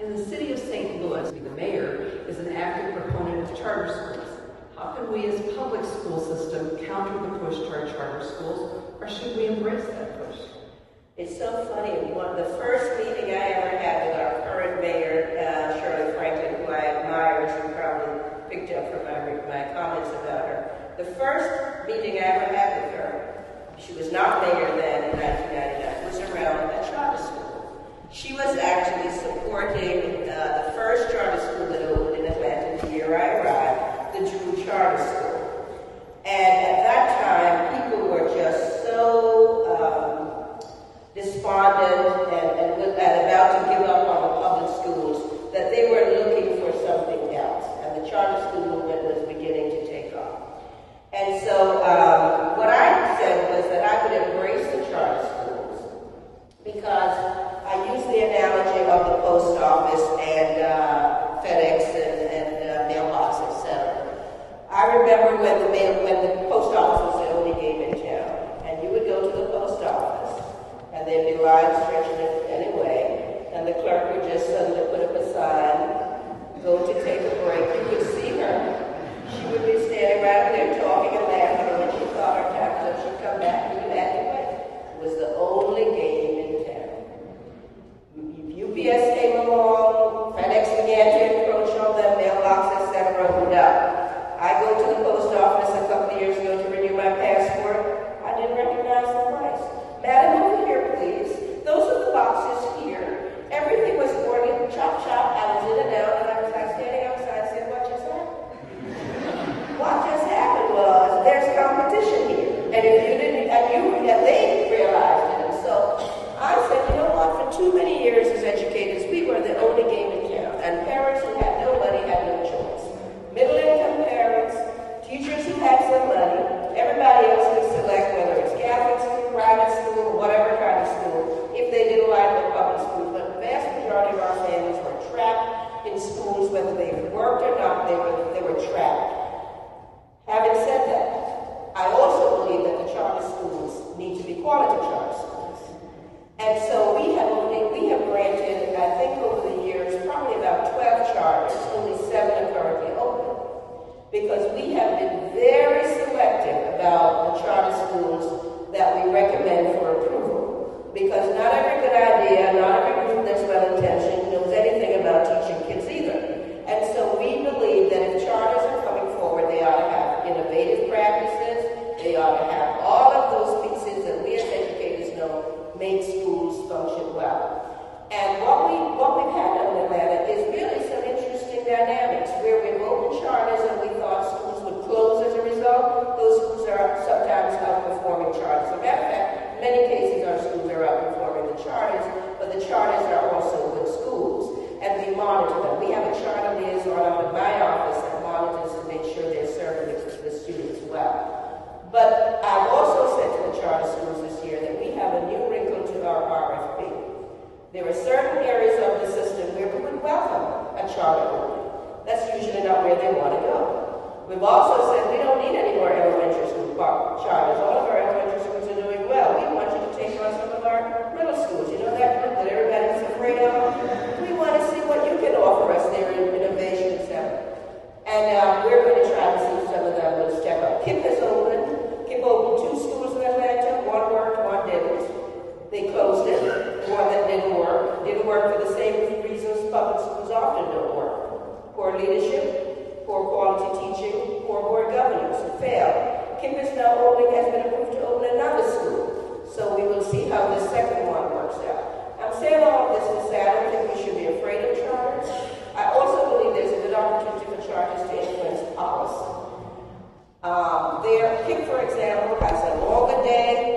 In the city of St. Louis, the mayor is an active proponent of charter schools. How can we as public school system counter the push toward charter schools, or should we embrace that push? It's so funny. The first meeting I ever had with our current mayor, Shirley Franklin, who I admire, as you probably picked up from my comments about her. The first meeting I ever had with her, she was not mayor then in 1999, was around a charter school. She was actually supporting the first charter school that opened in Atlanta the year I arrived, the Drew Charter School. And at that time, people were just so despondent and about to give up on the public schools that they were looking for something else. And the charter school movement was beginning to take off. And so what I said was that I would embrace the charter schools because I use the analogy of the post office and FedEx and mailbox, etc. I remember when the post office was the only game in town, and you would go to the post office, and there'd be lines stretching it anyway, and the clerk would just suddenly put up a sign, go to take a break. You could see her. She would be standing right there talking and laughing, and when she thought her time was up, she'd come back and do that anyway. It was the only game in town. UPS came along, FedEx began to encroach on them, mailbox, etc. No. I go to the post office a couple of years ago to renew my passport. I didn't recognize the place. Madam, over here, please. Those are the boxes here. Everything was ordered, chop, chop. I was in and out, and I was like standing outside saying, what just happened? What just happened was there's competition here. And if you didn't, and they realized it. And so I said, you know what, for too many years as educators, we were the only game in town. And parents who had no money had no choice. Middle-income parents, teachers who had some money, everybody else could select whether it's Catholic school, private school, whatever kind of school, if they didn't like the public schools. But the vast majority of our families were trapped in schools, whether they worked or not, they were trapped. Having said that, I also believe that the charter schools need to be quality charter schools. And so we have granted, I think over the years, probably about 12 charters, only 7 are currently open. Because we have been very selective about the charter schools that we recommend for approval. Because not every good idea, not every group that's well-intentioned knows anything about teaching kids either. And so we believe that if charters are coming forward, they ought to have innovative practices, they ought to have all of those pieces that we as educators know make schools function well. And what we've had in Atlanta is really some interesting dynamics where we've opened charters and we thought schools would close as a result. Those schools are sometimes outperforming charters. As a matter of fact, in many cases our schools are outperforming the charters, but the charters are also good schools. And we monitor them. We have a charter liaison out of my office that monitors and makes sure they're serving the students well. But I've also said to the charter schools this year that we have a new wrinkle to our RFP. There are certain areas of the system where we would welcome a charter opening. That's usually not where they want to go. We've also said we don't need any more elementary school charters. All of our elementary schools are doing well. We want you to take on some of our middle schools. You know that group that everybody's afraid of? We want to see what you can offer us there in innovation, etc. And we're going to try to see if some of them will step up. KIPP has opened. KIPP opened 2 schools in Atlanta. One worked, one didn't. They closed it. One that didn't work. Didn't work for the same reasons public schools often don't work. Poor leadership, poor quality teaching, poor board governance. It failed. KIPP is now opening, has been approved to open another school. So we will see how this second one works out. I'm saying all of this to say I don't think we should be afraid of charters. I also believe there's a good opportunity for charters to influence policy. KIPP, for example, has a longer day.